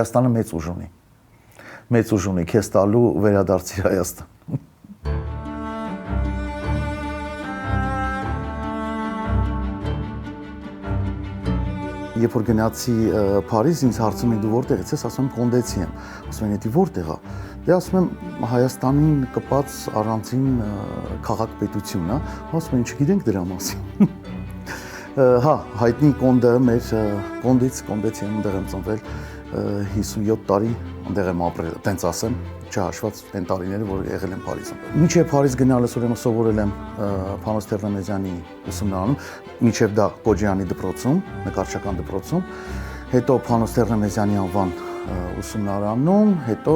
Հայաստանը մեծ ուժ ունի։ Մեծ ուժ ունի քեզ տալու վերադարձի Հայաստան։ Երբ որ գնացի Փարիզ, ինձ հարցում են դու որտեղից ես, ասում եմ Կոնդեցի եմ։ Ասում են դի որտեղ է։ Դե ասում եմ Հայաստանին կպած առանձին քաղաք-պետություն է։ Ասում են չգիտենք դրա մասին։ Հա, հայտնի Կոնդը մեր Կոնդեցի եմ, այնտեղ եմ ծնվել 57 տարի, այնտեղ եմ ապրել, տենց ասեմ, չհաշված այն տարիները, որ եղել եմ Փարիզում։ Մինչև Փարիզ գնալս ուրեմն սովորել եմ Փանոս Տեր-Ռամեզյանի ուսումնարանում, մինչև դա Կոջյանի դպրոցում, նկարչական դպրոցում, հետո Փանոս Տեր-Ռամեզյանի անվան ուսումնարանում, հետո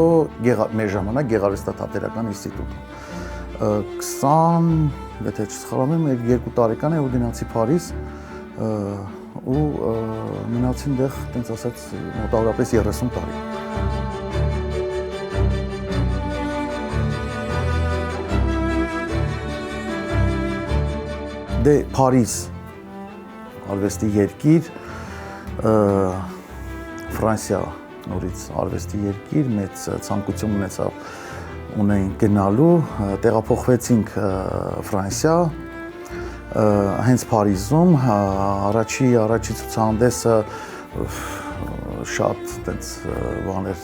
մեր ժամանակ Գեղարվեստաթատերական ինստիտուտում։ 20, եթե չսխալվում եմ, 2 տարեկան է որ գնացի Փարիզ ու մնացի այնտեղ, տենց ասած, մոտավորապես 30 տարի։ Դե Փարիզ, արվեստի երկիր, Ֆրանսիա նորից արվեստի երկիր, մեծ ցանկություն ունեին գնալու, տեղափոխվեցինք Ֆրանսիա, հենց Փարիզում առաջի ցուցահանդեսը շատ տենց բաներ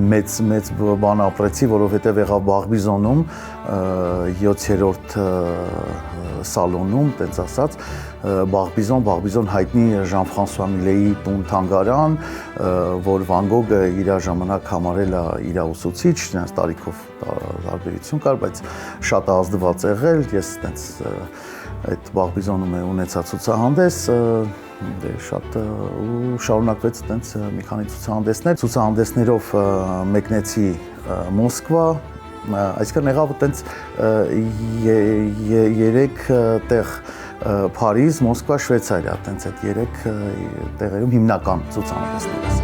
մեծ բան ապրեցի, որովհետև եղավ Բաղբիզոնում 7-րդ սալոնում, տենց ասած, Բաղբիզոն հայտնի Ժան-Ֆրանսուଆ Միլեի տուն թանգարան, որ Վան Գոգը իր ժամանակ համարել է իր ուսուցիչ, նրանց տարիքով տարբերություն կար, բայց շատ ազդված եղել, ես տենց այդ Բաղբիզոնում ունեցա ցուցահանդես, դե շատ ու շարունակվեց տենց մի քանի ցուցահանդեսներով մեկնեցի Մոսկվա, այսինքն եղավ տենց 3 տեղ Փարիզ, Մոսկվա, Շվեյցարիա, տենց այդ 3 տեղերում հիմնական ցուցահանդեսներս։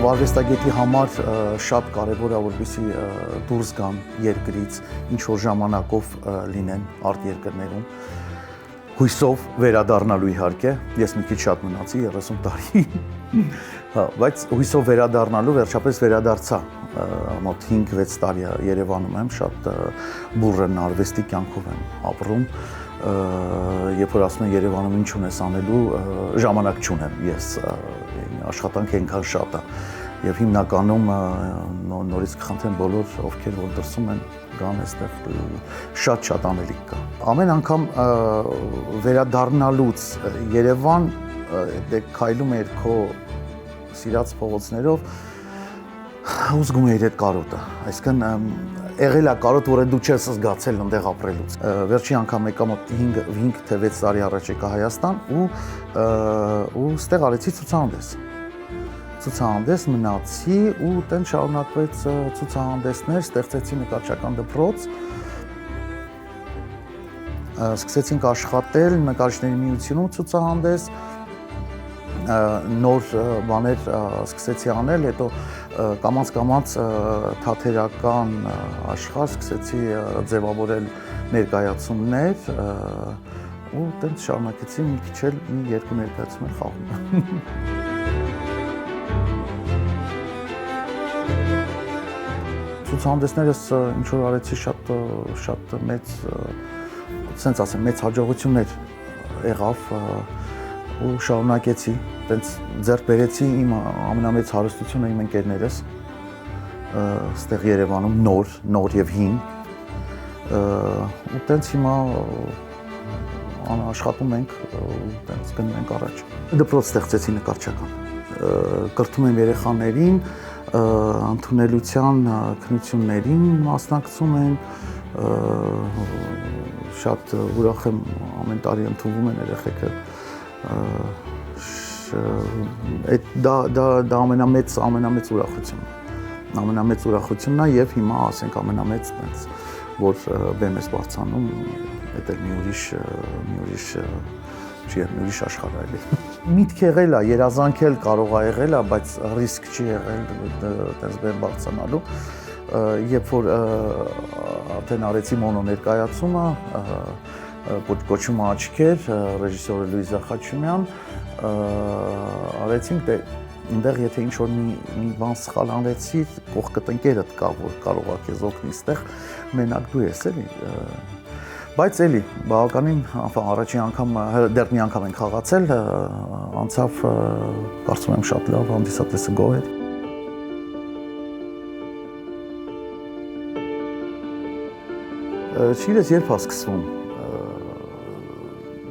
Արվեստագետի համար շատ կարևոր է, որպեսզի դուրս գան երկրից, ինչ-որ ժամանակով լինեն արտերկրներում, հույսով վերադառնալու իհարկե, ես մի քիչ շատ մնացի, 30 տարի, բայց հույսով վերադառնալու վերջապես վերադարձա, մոտ 5-6 տարի Երևանում եմ, շատ բուռն արվեստի կյանքով եմ ապրում, երբ որ ասում են Երևանում ինչ ունես անելու, ժամանակ չունեմ, ես աշխատանք այնքան շատ է, եւ հիմնականում նորից կխնդրեմ բոլոր, ովքեր որ դրսում են, գան այստեղ շատ անելիք կա։ Ամեն անգամ վերադառնալուց Երևան դե քայլում էր քո սիրած փողոցներով, ու զգում էիր այդ կարոտը, այսինքն եղել է կարոտ, որ դու չես զգացել այնտեղ ապրելուց։ Վերջի անգամ եկա մոտ 5 թե 6 տարի առաջ եկա Հայաստան ու ստեղ արեցի ցուցահանդես մնացի ու տեն շարունակվեց ցուցահանդեսներ, ստեղծեցի նկարչական դպրոց, սկսեցինք աշխատել նկարիչների միությունում ցուցահանդես, նոր բաներ սկսեցի անել, հետո կամաց թատերական աշխարհ սկսեցի ձևավորել ներկայացումներ ու տենց շարունակեցի մի քիչ էլ 2 ներկայացումներ խաղում։ Ցուցահանդեսներս ինչ որ արեցի շատ մեծ, ասենց ասեմ, մեծ հաջողություններ եղավ ու շարունակեցի, տենց ձեռք բերեցի իմ ամենամեծ հարստությունը իմ ընկերներս, ստեղ Երևանում նոր եւ հին, ու տենց հիմա աշխատում ենք, տենց գնում ենք առաջ։ Դպրոց ստեղծեցի նկարչական, կրթում եմ երեխաներին, ընդունելության քննություններին մասնակցում են, շատ ուրախ եմ ամեն տարի ընդունվում են երեխեքը, դա ամենամեծ ուրախությունն է եւ հիմա ասենք ամենամեծ տենց որ բեմ ես բարձանում, դա մի ուրիշ աշխարհ է։ Միտք եղել է, երազանքել կարող է եղել է, բայց ռիսկ չի եղել տենց բեմ բարձրանալու։ Երբ որ արդեն արեցի մոնո ներկայացումը, կոչում աչքեր, ռեժիսորը Լուիզա Խաչումյան, արեցինք, դե այնտեղ եթե ինչ-որ մի բան սխալ անեցի, կողքդ ընկերդ կա, որ կարող է քեզ օգնի, այստեղ մենակ դու ես, էլի։ Բայց էլի, բավականին, առաջին անգամ, դեռ մի անգամ ենք խաղացել, անցավ, կարծում եմ շատ լավ, հանդիսատեսը գոհ էր։ Չգիտես, երբ է սկսվում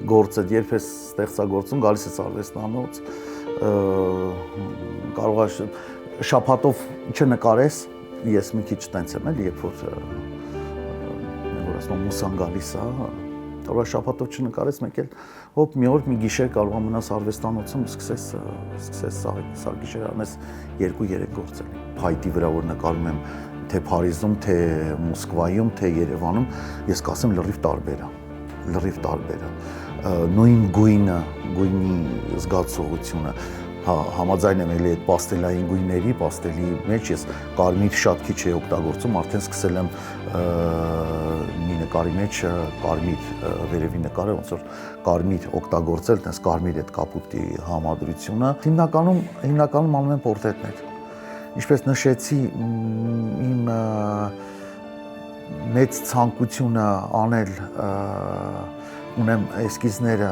գործը, երբ ես ստեղծագործում, գալիս ես արվեստանոց, կարող է շաբաթով չնկարես, ես մի քիչ տենց եմ, երբ որ ասում մուսան գալիս է, կարող է շաբաթով չնկարես, մեկ էլ հոպ մի օր, մի գիշեր կարող է մնաս արվեստանոցում, սկսես սա գիշեր անես 2-3 գործել։ Փայտի վրա որ նկարում եմ թե Փարիզում, թե Մոսկվայում, թե Երևանում, ես կասեմ լրիվ տարբեր է։ Նույն գույնի զգացողությունը, համաձայն եմ էլի այդ պաստելային գույների, պաստելի մեջ ես կարմիր շատ քիչ էի օգտագործում, արդեն սկսել եմ մի նկարի մեջ կարմիր վերևի նկարը, ոնց որ կարմիր օգտագործել, տես կարմիր այդ կապուտի համադրությունը։ Հիմնականում անում եմ պորտրետներ։ Ինչպես նշեցի, իմ մեծ ցանկությունը անել ունեմ էսկիզները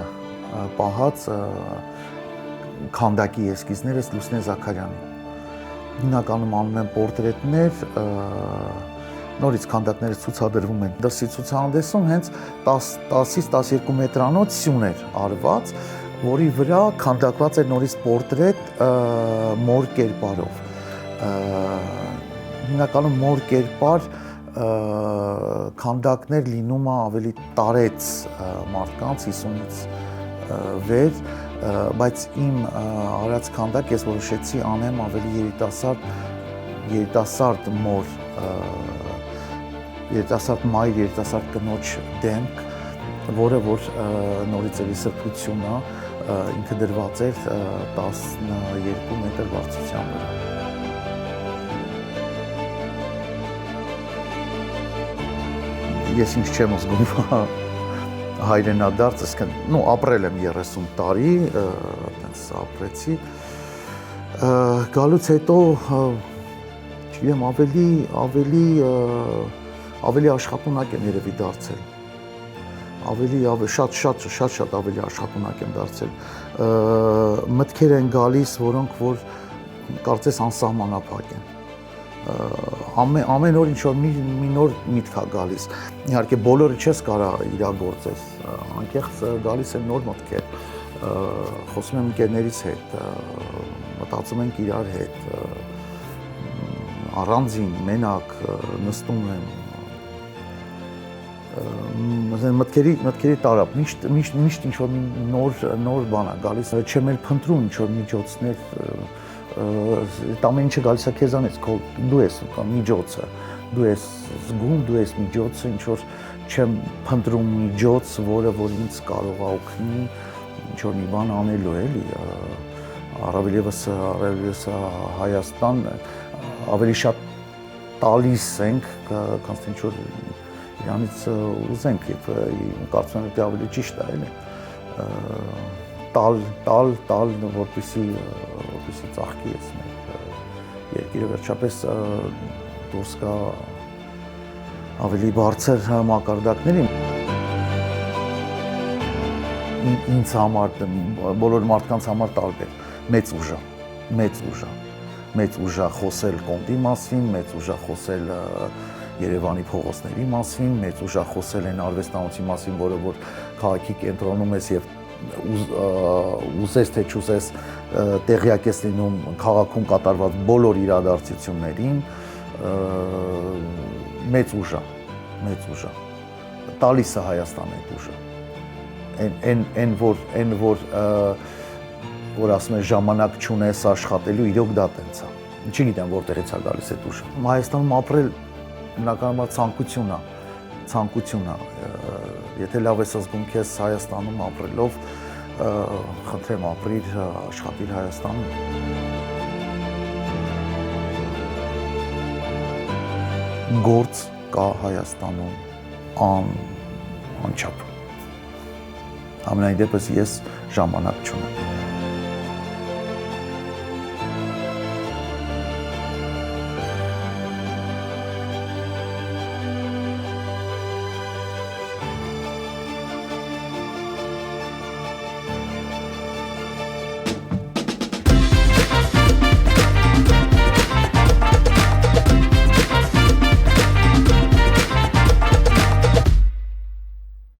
պահած, քանդակի էսկիզներս Լուսնե Զաքարյանի։ Հիմնականում անում եմ պորտրետներ, նորից քանդակները ցուցադրվում են դրսի ցուցահանդեսում, հենց 10-ից 12 մետրանոց սյուն էր արված, որի վրա քանդակված էր նորից պորտրետ մոր կերպարով։ Հիմնականում մոր կերպար քանդակներ լինում է ավելի տարեց մարդկանց 50-ից վեր, բայց իմ արած քանդակ ես որոշեցի անեմ ավելի երիտասարդ մոր, երիտասարդ մայր, երիտասարդ կնոջ դեմք, որը որ նորից էլի սրբություն է, ինքը դրված էր 12 մետր բարձրության վրա։ Ես ինչ չեմ ուզում հայրենադարձ, ապրել եմ 30 տարի, այդպես ապրեցի, գալուց հետո, չգիտեմ, ավելի աշխատունակ եմ երևի դարձել, շատ ավելի աշխատունակ եմ դարձել, մտքեր են գալիս, որոնք որ կարծես անսահմանափակ են, ամեն օր ինչ-որ մի նոր միտք է գալիս, իհարկե բոլորը չես կարող իրագործես, անկեղծ գալիս են նոր մտքեր, խոսում եմ ընկերներից հետ, մտածում ենք իրար հետ, առանձին, մենակ, նստում եմ, մտքերի տարապ, միշտ ինչ-որ նոր բան է գալիս, չեմ էլ փնտրում ինչ-որ միջոցներ, այդ ամեն ինչը գալիս է քեզանից, դու ես միջոցը, դու ես զգում, դու ես միջոցը, ինչ-որ չեմ փնտրում միջոց, որը որ ինձ կարող է օգնի ինչ-որ մի բան անելու էլի, առավել ևս Հայաստան ավելի շատ տալիս ենք, քան ինչ-որ իրանից ուզենք եւ կարծում եմ թե ավելի ճիշտ է էլի տալ որպեսի ծաղկի ես մեր երկիրը վերջապես դուրս գա ավելի բարձր մակարդակների ինձ համար բոլոր մարդկանց համար տարբեր մեծ ուժ է խոսել կոնդի մասին, մեծ ուժ է խոսել Երևանի փողոցների մասին, մեծ ուժ է խոսել այն արվեստանոցի մասին, որը որ քաղաքի կենտրոնում ես եւ ուզես թե չուզես տեղյակ ես լինում քաղաքում կատարված բոլոր իրադարձություններին, մեծ ուժ է, տալիս է Հայաստան այդ ուժը, այն որ ասում են ժամանակ չունես աշխատելու, իրոք դա տենց է, չգիտեմ որտեղից է գալիս այդ ուժը, Հայաստանում ապրել բնականաբար ցանկություն է, եթե լավ ես զգում քեզ Հայաստանում ապրելով, խնդրեմ ապրիր, աշխատիր Հայաստանում։ Գործ կա Հայաստանում անչափ, Ամենայն դեպս ես ժամանակ չունեմ։